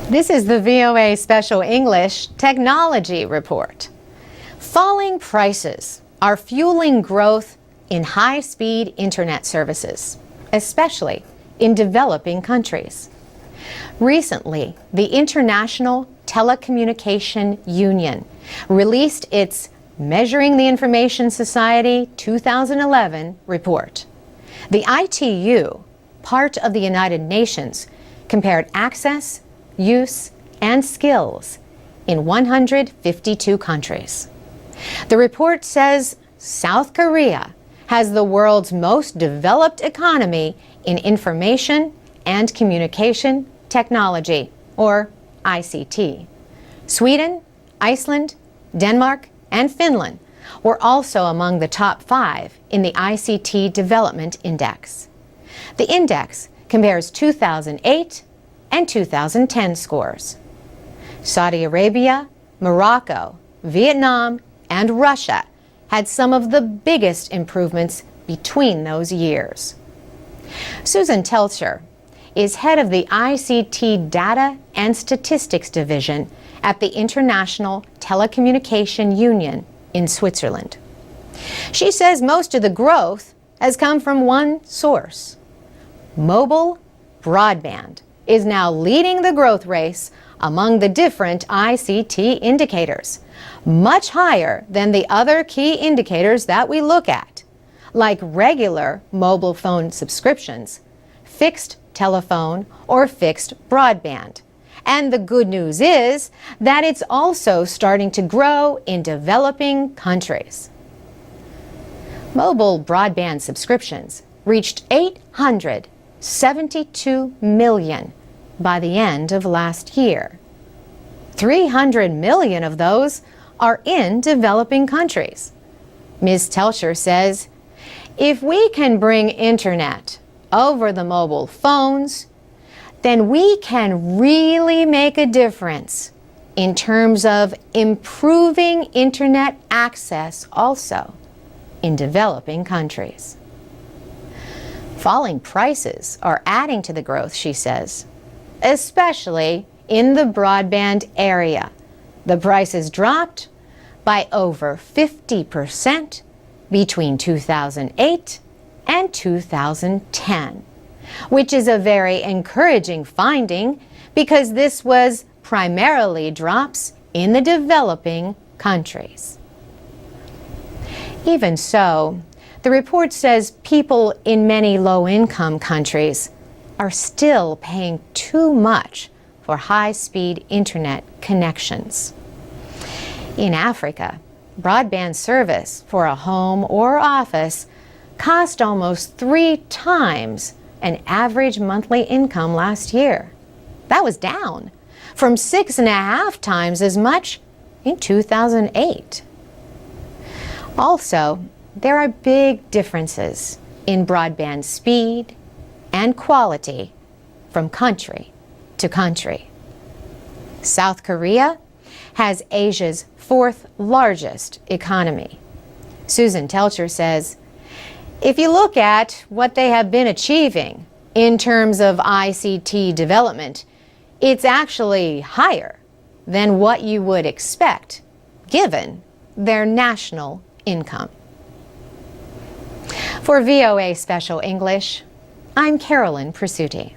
This is the VOA Special English Technology Report. Falling prices are fueling growth in high-speed internet services, especially in developing countries. Recently, the International Telecommunication Union released its Measuring the Information Society 2011 report. The ITU, part of the United Nations, compared access, use, and skills in 152 countries. The report says South Korea has the world's most developed economy in information and communication technology, or ICT. Sweden, Iceland, Denmark, and Finland were also among the top 5 in the ICT Development Index. The index compares 2008 and 2010 scores. Saudi Arabia, Morocco, Vietnam, and Russia had some of the biggest improvements between those years. Susan Teltscher is head of the ICT Data and Statistics Division at the International Telecommunication Union in Switzerland. She says most of the growth has come from one source. Mobile broadband is now leading the growth race among the different ICT indicators, much higher than the other key indicators that we look at, like regular mobile phone subscriptions, fixed telephone, or fixed broadband. And the good news is that it's also starting to grow in developing countries. Mobile broadband subscriptions reached 872 million by the end of last year. 300 million of those are in developing countries. Ms. Teltscher says, if we can bring internet over the mobile phones, then we can really make a difference in terms of improving internet access also in developing countries. Falling prices are adding to the growth, she says, especially in the broadband area. The prices dropped by over 50% between 2008 and 2010, which is a very encouraging finding because this was primarily drops in the developing countries. Even so, the report says people in many low-income countries are still paying too much for high-speed internet connections. In Africa, broadband service for a home or office cost almost 3 times an average monthly income last year. That was down from 6.5 times as much in 2008. Also, there are big differences in broadband speed and quality from country to country. South Korea has Asia's 4th largest economy. Susan Teltscher says, if you look at what they have been achieving in terms of ICT development, it's actually higher than what you would expect given their national income. For VOA Special English, I'm Carolyn Presutti.